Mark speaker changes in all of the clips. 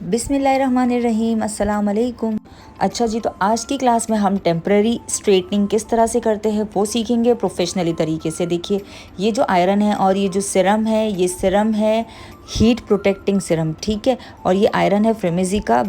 Speaker 1: बिस्मिल्लाहिर्रहमानिर्रहीम, अस्सलाम वालेकुम। अच्छा जी, तो आज की क्लास में हम टेम्पररी स्ट्रेटनिंग किस तरह से करते हैं वो सीखेंगे प्रोफेशनली तरीके से। देखिए, ये जो आयरन है और ये जो सिरम है, ये सिरम है हीट प्रोटेक्टिंग सिरम, ठीक है। और ये आयरन है फ्रेमेजी का,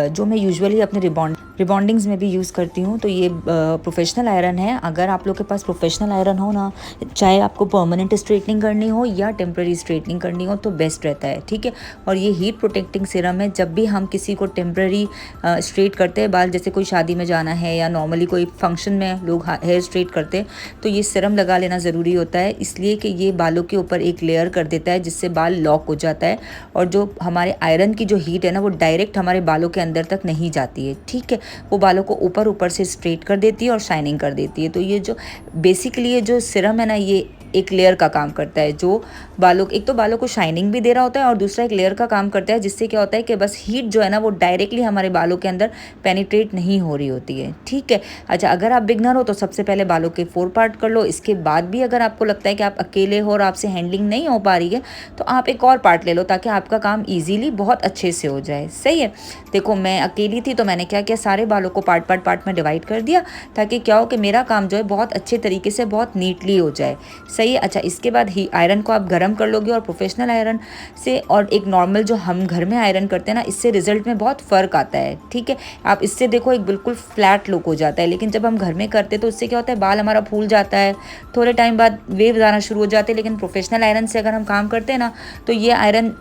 Speaker 1: जो मैं यूजुअली अपने रिबॉन्डिंग्स में भी यूज़ करती हूँ। तो ये प्रोफेशनल आयरन है। अगर आप लोग के पास प्रोफेशनल आयरन हो ना, चाहे आपको परमानेंट स्ट्रेटनिंग करनी हो या टेम्पररी स्ट्रेटनिंग करनी हो, तो बेस्ट रहता है, ठीक है। और ये हीट प्रोटेक्टिंग सिरम है। जब भी हम किसी को टेम्पररी स्ट्रेट करते हैं बाल, जैसे कोई शादी में जाना है या नॉर्मली कोई फंक्शन में लोग हेयर स्ट्रेट करते हैं, तो ये सिरम लगा लेना ज़रूरी होता है, इसलिए कि ये बालों के ऊपर एक लेयर कर देता है जिससे बाल लॉक हो जाता है। और जो हमारे आयरन की जो हीट है ना, वो डायरेक्ट हमारे बालों के अंदर तक नहीं जाती है, ठीक है। वो बालों को ऊपर ऊपर से स्ट्रेट कर देती है और शाइनिंग कर देती है। तो ये जो बेसिकली ये जो सिरम है ना, ये एक लेयर का काम करता है, जो बालों, एक तो बालों को शाइनिंग भी दे रहा होता है और दूसरा एक लेयर का काम करता है, जिससे क्या होता है कि बस हीट जो है ना, वो डायरेक्टली हमारे बालों के अंदर पेनिट्रेट नहीं हो रही होती है, ठीक है। अच्छा, अगर आप बिगनर हो तो सबसे पहले बालों के 4 पार्ट कर लो। इसके बाद भी अगर आपको लगता है कि आप अकेले हो और आपसे हैंडलिंग नहीं हो पा रही है, तो आप एक और पार्ट ले लो ताकि आपका काम ईजीली बहुत अच्छे से हो जाए, सही है। देखो, मैं अकेली थी तो मैंने क्या किया, सारे बालों को पार्ट में डिवाइड कर दिया, ताकि क्या हो कि मेरा काम जो है बहुत अच्छे तरीके से, बहुत नीटली हो जाए, सही है। अच्छा, इसके बाद ही आयरन को आप गर्म कर लोगे, और प्रोफेशनल आयरन से और एक नॉर्मल जो हम घर में आयरन करते हैं ना, इससे रिजल्ट में बहुत फ़र्क आता है, ठीक है। आप इससे देखो एक बिल्कुल फ्लैट लुक हो जाता है, लेकिन जब हम घर में करते हैं तो उससे क्या होता है, बाल हमारा फूल जाता है, थोड़े टाइम बाद वेव आना शुरू हो जाते हैं। लेकिन प्रोफेशनल आयरन से अगर हम काम करते हैं ना, तो ये आयरन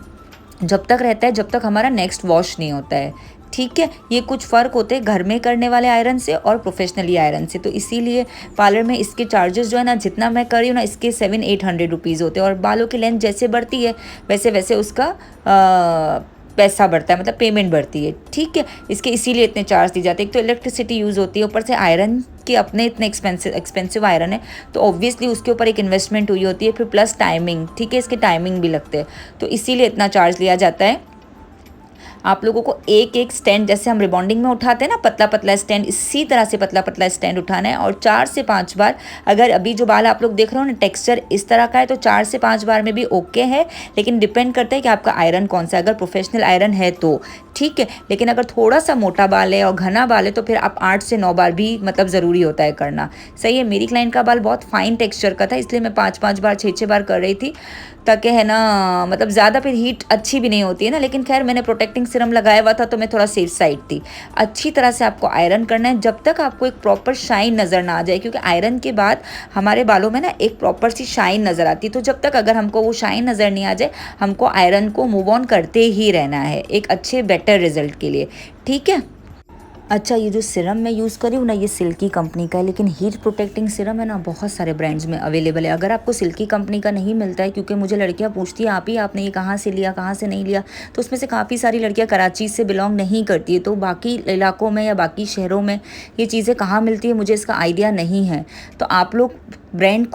Speaker 1: जब तक रहता है जब तक हमारा नेक्स्ट वॉश नहीं होता है, ठीक है। ये कुछ फ़र्क होते हैं घर में करने वाले आयरन से और प्रोफेशनली आयरन से। तो इसीलिए पार्लर में इसके चार्जेस जो है ना, जितना मैं कर रही हूँ ना, इसके 700-800 रुपीज़ होते हैं। और बालों की लेंथ जैसे बढ़ती है वैसे वैसे उसका पैसा बढ़ता है, मतलब पेमेंट बढ़ती है, ठीक है। इसके इसीलिए इतने चार्ज दिए जाते हैं। एक तो इलेक्ट्रिसिटी यूज़ होती है, ऊपर से आयरन के अपने इतने एक्सपेंसिव आयरन है, तो ऑब्वियसली उसके ऊपर एक इन्वेस्टमेंट हुई होती है, फिर प्लस टाइमिंग, ठीक है, इसके टाइमिंग भी लगते हैं, तो इसीलिए इतना चार्ज लिया जाता है। आप लोगों को एक एक स्टैंड, जैसे हम रिबॉन्डिंग में उठाते हैं ना पतला पतला स्टैंड, इसी तरह से पतला पतला स्टैंड उठाना है, और 4 से 5 बार। अगर अभी जो बाल आप लोग देख रहे हो ना, टेक्सचर इस तरह का है, तो 4 से 5 बार में भी ओके है, लेकिन डिपेंड करता है कि आपका आयरन कौन सा है। अगर प्रोफेशनल आयरन है तो ठीक है, लेकिन अगर थोड़ा सा मोटा बाल है और घना बाल है, तो फिर आप 8 से 9 बार भी मतलब ज़रूरी होता है करना, सही है। मेरी क्लाइंट का बाल बहुत फाइन टेक्सचर का था, इसलिए मैं 5-5 बार 6-6 बार कर रही थी, ताकि है ना, मतलब ज़्यादा फिर हीट अच्छी भी नहीं होती है ना। लेकिन खैर, मैंने प्रोटेक्टिंग सिरम लगाया हुआ था तो मैं थोड़ा सेफ साइड थी। अच्छी तरह से आपको आयरन करना है जब तक आपको एक प्रॉपर शाइन नज़र ना आ जाए, क्योंकि आयरन के बाद हमारे बालों में ना एक प्रॉपर सी शाइन नज़र आती है। तो जब तक अगर हमको वो शाइन नज़र नहीं आ जाए, हमको आयरन को मूव ऑन करते ही रहना है एक अच्छे बेटर रिजल्ट के लिए, ठीक है। अच्छा, ये जो सिरम मैं यूज़ कर रही हूँ ना, ये सिल्की कंपनी का है, लेकिन हीट प्रोटेक्टिंग सिरम है ना, बहुत सारे ब्रांड्स में अवेलेबल है। अगर आपको सिल्की कंपनी का नहीं मिलता है, क्योंकि मुझे लड़कियाँ पूछती हैं आपने ये कहाँ से लिया, कहाँ से नहीं लिया, तो उसमें से काफ़ी सारी लड़कियाँ कराची से बिलोंग नहीं करती है, तो बाकी इलाकों में या बाकी शहरों में ये चीज़ें कहाँ मिलती है मुझे इसका आइडिया नहीं है। तो आप लोग ब्रांड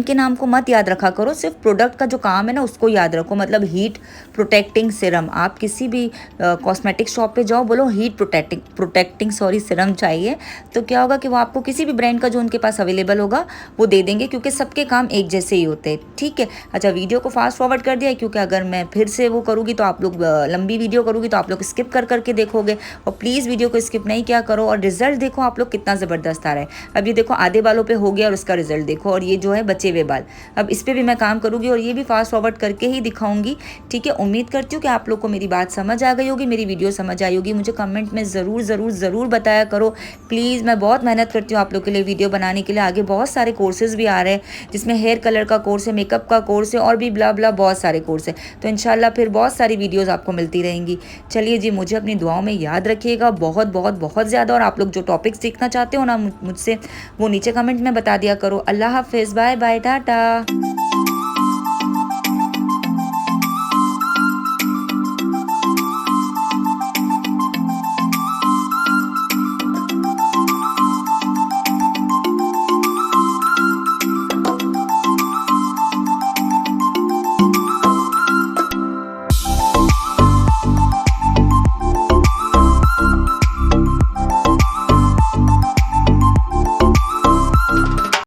Speaker 1: के नाम को मत याद रखा करो, सिर्फ प्रोडक्ट का जो काम है ना उसको याद रखो। मतलब हीट प्रोटेक्टिंग सिरम, आप किसी भी कॉस्मेटिक शॉप पे जाओ, बोलो हीट प्रोटेक्टिंग सिरम चाहिए, तो क्या होगा कि वो आपको किसी भी ब्रांड का जो उनके पास अवेलेबल होगा वो दे देंगे, क्योंकि सबके काम एक जैसे ही होते हैं, ठीक है। अच्छा, वीडियो को फास्ट फॉरवर्ड कर दिया है, क्योंकि अगर मैं फिर से वो करूँगी तो आप लोग लंबी वीडियो करूँगी तो आप लोग स्किप करके देखोगे, और प्लीज़ वीडियो को स्किप नहीं किया करो। और रिजल्ट देखो आप लोग कितना ज़बरदस्त आ रहा है। अब ये देखो, आधे बालों पर हो गया और उसका रिजल्ट देखो, और ये जो है बचे हुए बाल, अब इस पर भी मैं काम करूँगी और ये भी फास्ट फॉरवर्ड करके ही दिखाऊंगी, ठीक है। उम्मीद करती हूँ कि आप लोग को मेरी बात समझ आ गई होगी, मेरी वीडियो समझ आई होगी। मुझे कमेंट में ज़रूर बताया करो प्लीज़। मैं बहुत मेहनत करती हूँ आप लोग के लिए वीडियो बनाने के लिए। आगे बहुत सारे कोर्सेज़ भी आ रहे हैं, जिसमें हेयर कलर का कोर्स है, मेकअप का कोर्स है, और भी ब्ला ब्ला बहुत सारे कोर्स है। तो इंशाल्लाह फिर बहुत सारी वीडियोज़ आपको मिलती रहेंगी। चलिए जी, मुझे अपनी दुआओं में याद रखिएगा बहुत बहुत बहुत ज़्यादा। और आप लोग जो टॉपिक सीखना चाहते हो ना मुझसे, वो नीचे कमेंट में बता दिया करो। अल्लाह हाफिज़, बाय बाय, टाटा।